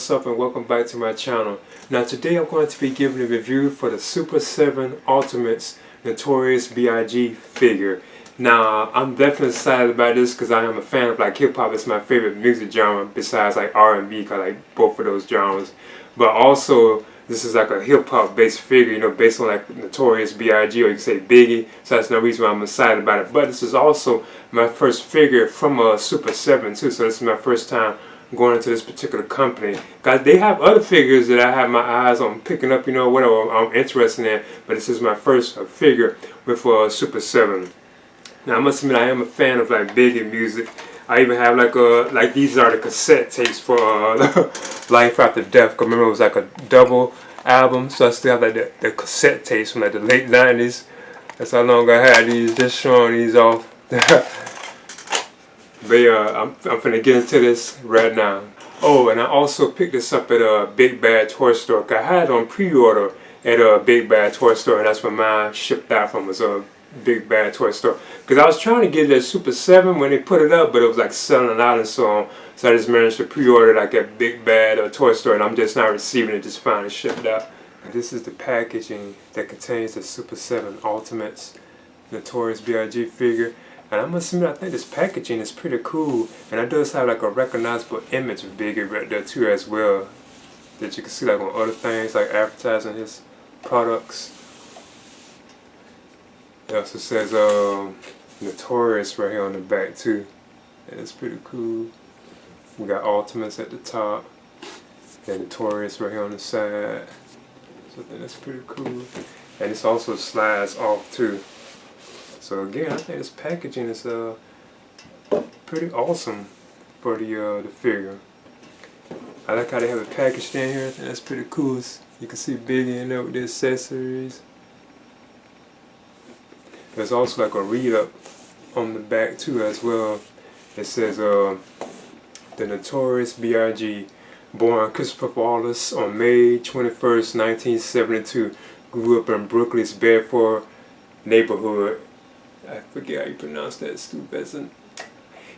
what's up, and welcome back to my channel. Now today I'm going to be giving a review for the Super 7 Ultimates Notorious B.I.G. figure. Now I'm definitely excited about this because I am a fan of like hip hop. It's my favorite music genre besides like R&B, because I like both of those genres. But also this is like a hip hop based figure, you know, based on like Notorious B.I.G. or you can say Biggie. So that's no reason why I'm excited about it. But this is also my first figure from a Super 7 too. So this is my first time going into this particular company. Guys, they have other figures that I have my eyes on picking up, you know, whatever I'm interested in. But this is my first figure with Super 7. Now I must admit I am a fan of like Biggie music. I even have like these are the cassette tapes for Life After Death. Cause remember it was like a double album, so I still have like the cassette tapes from like the late 90s. That's how long I had these. Just showing these off. But yeah, I'm finna get into this right now. Oh, and I also picked this up at a Big Bad Toy Store. I had it on pre-order at a Big Bad Toy Store, and that's where mine shipped out from, was a Big Bad Toy Store. Because I was trying to get it at Super 7 when they put it up, but it was like selling out and so on. So I just managed to pre-order it like at Big Bad Toy Store, and I'm just now receiving it, just finally shipped out. And this is the packaging that contains the Super 7 Ultimates Notorious B.I.G. figure. And I must admit, I think this packaging is pretty cool, and it does have like a recognizable image of Biggie right there too as well, that you can see like on other things like advertising his products. It also says Notorious right here on the back too, and it's pretty cool. We got Ultimates at the top, and Notorious right here on the side. So I think that's pretty cool, and this also slides off too. So again, I think this packaging is pretty awesome for the figure. I like how they have it packaged in here. I think that's pretty cool. You can see Biggie in there with the accessories. There's also like a read-up on the back too as well. It says the Notorious B.I.G. born Christopher Wallace on May 21st, 1972. Grew up in Brooklyn's Bedford neighborhood. I forget how you pronounce that, Stu.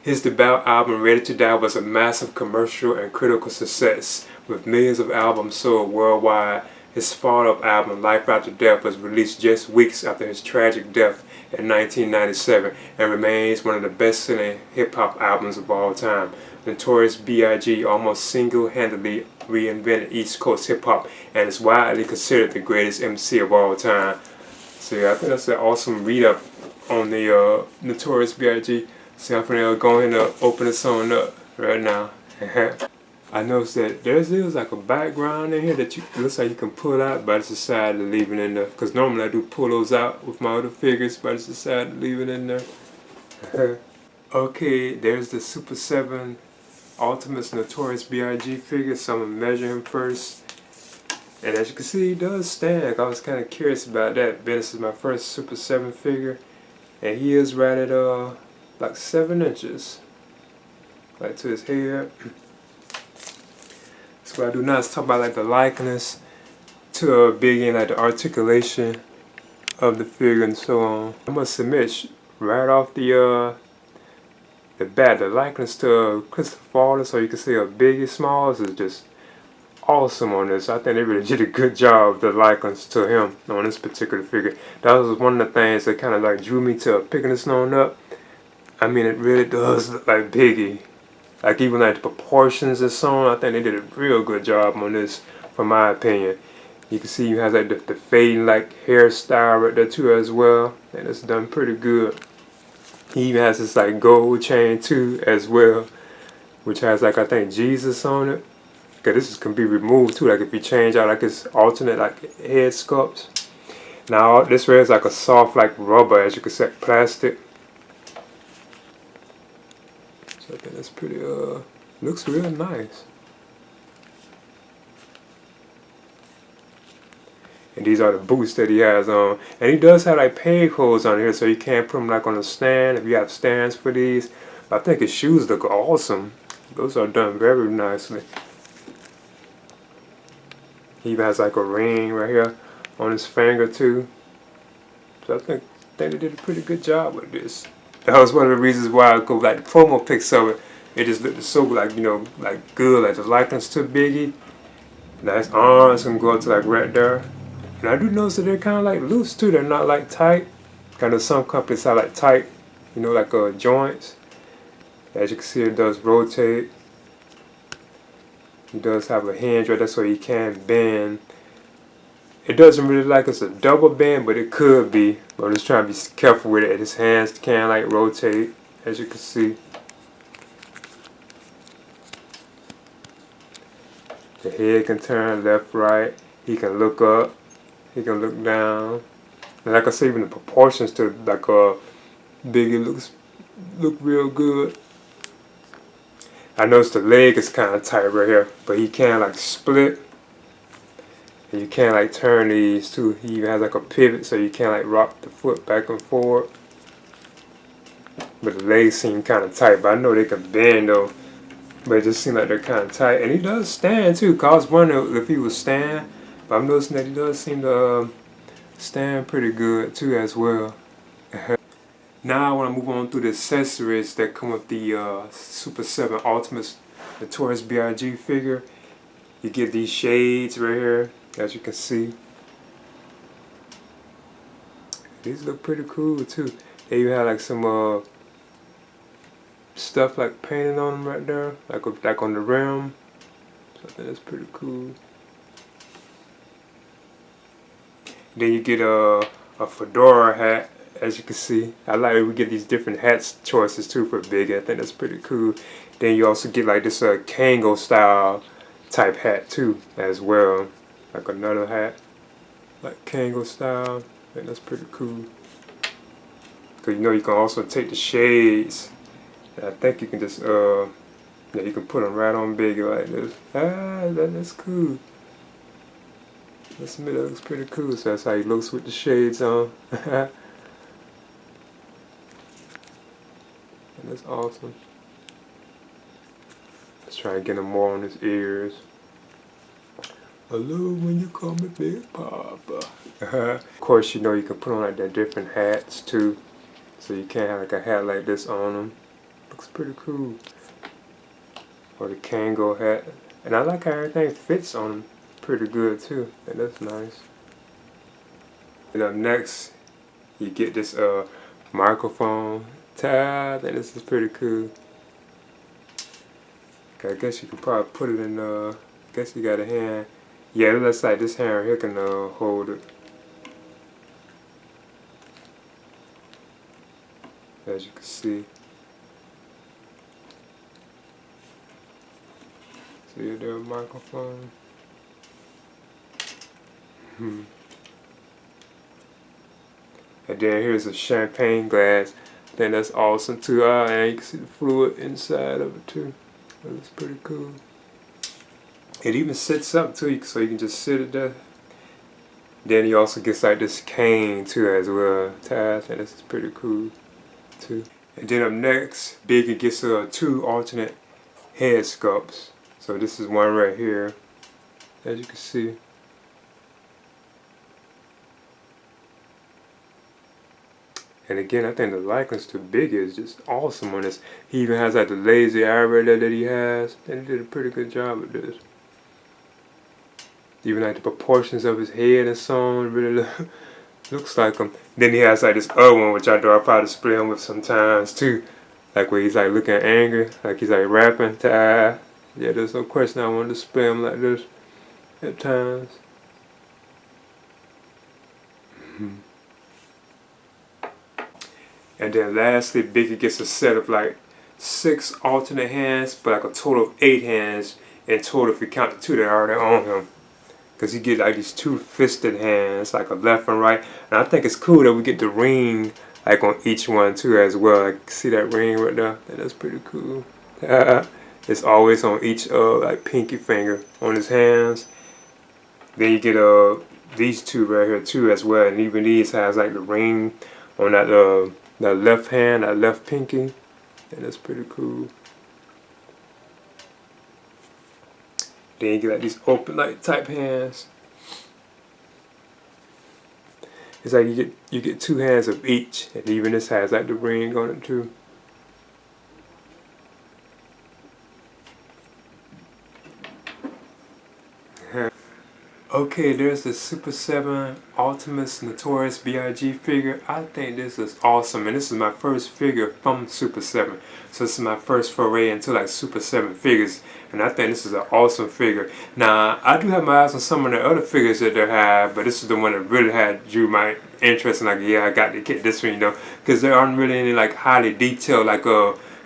His debut album, Ready to Die, was a massive commercial and critical success, with millions of albums sold worldwide. His follow-up album, Life After Death, was released just weeks after his tragic death in 1997 and remains one of the best-selling hip-hop albums of all time. Notorious B.I.G. almost single-handedly reinvented East Coast hip-hop and is widely considered the greatest MC of all time. So yeah, I think that's an awesome read-up on the Notorious B.I.G. So I'm going to go ahead and open this on up right now. I noticed that there's like a background in here that it looks like you can pull out, but I just decided to leave it in there. Because normally I do pull those out with my other figures, but I just decided to leave it in there. Okay, there's the Super 7 Ultimates Notorious B.I.G. figure, so I'm going to measure him first. And as you can see, he does stand. I was kind of curious about that. This is my first Super 7 figure. And he is right at like 7 inches. Like to his head. So what I do now is talk about like the likeness to Biggie and like the articulation of the figure and so on. I must admit, right off the bat, the likeness to Christopher Wallace, or you can say a Biggie Smalls, is just awesome on this. I think they really did a good job of the likeness to him on this particular figure. That was one of the things that kind of like drew me to picking this one up. I mean, it really does look like Biggie. Like even like the proportions and so on, I think they did a real good job on this, from my opinion. You can see he has like the fading like hairstyle right there too as well, and it's done pretty good. He even has this like gold chain too as well, which has like I think Jesus on it. Cause this can be removed too, like if you change out like his alternate like head sculpts. Now this way is like a soft like rubber, as you can see, plastic. So I think that's pretty looks real nice. And these are the boots that he has on. And he does have like peg holes on here, so you can't put them like on a stand if you have stands for these. But I think his shoes look awesome. Those are done very nicely. He even has like a ring right here on his finger too. So I think they did a pretty good job with this. That was one of the reasons why I go like the promo pics of it. It just looked so like, you know, like good, like the likeness to Biggie. Now his arms can go up to like right there. And I do notice that they're kind of like loose too. They're not like tight. Kind of some companies have like tight, you know, like joints. As you can see, it does rotate. He does have a hinge right there so he can bend. It doesn't really like it's a double bend, but it could be. But I'm just trying to be careful with it. His hands can like rotate, as you can see. The head can turn left, right. He can look up. He can look down. And like I said, even the proportions to like Biggie look real good. I noticed the leg is kind of tight right here, but he can like split. And you can like turn these too. He even has like a pivot, so you can like rock the foot back and forward. But the legs seem kind of tight, but I know they can bend though. But it just seems like they're kind of tight. And he does stand too, cause I was wondering if he would stand. But I'm noticing that he does seem to stand pretty good too as well. Now I want to move on through the accessories that come with the Super7 Ultimate Notorious B.I.G figure. You get these shades right here, as you can see. These look pretty cool too. They even have like some stuff like painted on them right there, like on the rim. So I think that's pretty cool. Then you get a fedora hat, as you can see. I like we get these different hats choices too for Biggie. I think that's pretty cool. Then you also get like this Kango style type hat too as well. Like another hat, like Kango style. I think that's pretty cool. Cause you know you can also take the shades. I think you can just yeah, you can put them right on Biggie like this. That's cool. That looks pretty cool. So that's how he looks with the shades on. And that's awesome. Let's try and get him more on his ears. Hello, when you call me Big Papa. Of course, you know you can put on like the different hats too. So you can have like a hat like this on them. Looks pretty cool. Or the Kango hat. And I like how everything fits on him pretty good too. And that's nice. And up next, you get this microphone. I think this is pretty cool. I guess you could probably put it in, I guess you got a hand. Yeah, it looks like this hand right here can hold it. As you can see. See there, microphone. And then here's a champagne glass. I think that's awesome too. And you can see the fluid inside of it too. That's pretty cool. It even sits up too, so you can just sit it there. Then he also gets like this cane too as well. I think this is pretty cool too. And then up next, Biggie gets 2 alternate head sculpts. So this is one right here, as you can see. And again, I think the likeness to Biggie is just awesome on this. He even has like the lazy eye right there that he has. And he did a pretty good job with this. Even like the proportions of his head and so on really looks like him. Then he has like this other one, which I do. I probably display him with sometimes too. Like where he's like looking angry, like he's like rapping to yeah, there's no question I want to display him like this at times. And then lastly, Biggie gets a set of like 6 alternate hands, but like a total of 8 hands in total if you count the 2 that are already on him. Because you get like these 2 fisted hands, like a left and right. And I think it's cool that we get the ring like on each one too as well. Like see that ring right there? That's pretty cool. It's always on each like pinky finger on his hands. Then you get these 2 right here too as well. And even these has like the ring on that left hand, that left pinky. And that's pretty cool. Then you get like these open like type hands. It's like you get 2 hands of each, and even this has like the ring on it too. Okay, there's the Super 7 Ultimates Notorious B.I.G figure. I think this is awesome, and this is my first figure from Super 7. So this is my first foray into like Super 7 figures, and I think this is an awesome figure. Now, I do have my eyes on some of the other figures that they have, but this is the one that really had drew my interest, and like, yeah, I got to get this one, you know, because there aren't really any like highly detailed like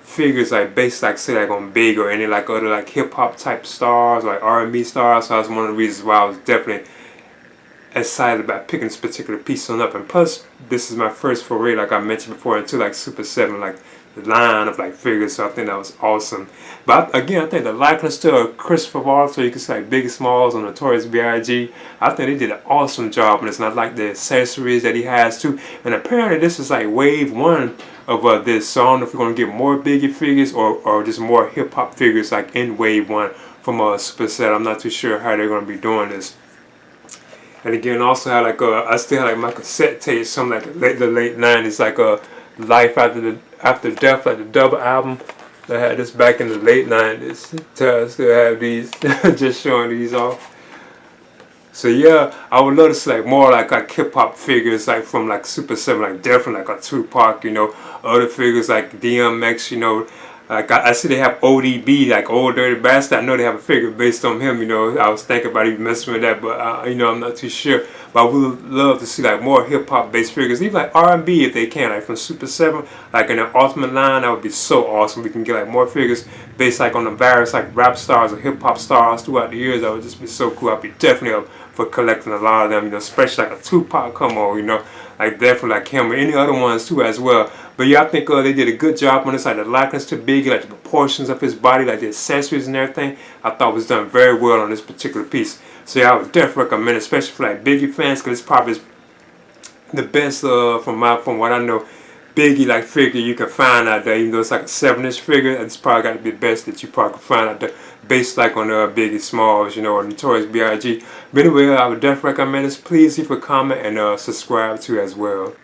figures like based like say like on Big or any like other like hip hop type stars like R&B stars. So that's one of the reasons why I was definitely excited about picking this particular piece on up. And plus, this is my first foray, like I mentioned before, into like Super 7, like the line of like figures. So I think that was awesome. But again, I think the likeness to Christopher Wallace, so you can say like Biggie Smalls on Notorious B.I.G. I think they did an awesome job on this. And I like the accessories that he has too. And apparently this is like wave one of this. So I don't know if we're going to get more Biggie figures or just more hip hop figures like in wave one from Super 7. I'm not too sure how they're going to be doing this. And again, also had like I still had like my cassette tape, some like the late 90s, like Life After Death, like the double album. I had this back in the late 90s. So I still have these, just showing these off. So yeah, I would love to see like more like hip hop figures like from like Super 7, like definitely like a Tupac, you know, other figures like DMX, you know. Like I see they have ODB, like Old Dirty Bastard. I know they have a figure based on him, you know. I was thinking about even messing with that, but you know, I'm not too sure. But I would love to see like more hip hop based figures, even like R&B if they can, like from Super 7, like in the Ultimate line. That would be so awesome. We can get like more figures based like on the various like rap stars or hip hop stars throughout the years. That would just be so cool. I'd be definitely up for collecting a lot of them, you know, especially like a Tupac come on, you know, like definitely like him or any other ones too as well. But yeah, I think they did a good job on this, like the likeness to Biggie, like the proportions of his body, like the accessories and everything. I thought was done very well on this particular piece. So yeah, I would definitely recommend it, especially for like Biggie fans, because it's probably the best from what I know, Biggie like figure you can find out there. Even though it's like a 7-inch figure, it's probably got to be the best that you probably can find out there, based like on Biggie Smalls, you know, or Notorious B.I.G. But anyway, I would definitely recommend this. Please leave a comment and subscribe to as well.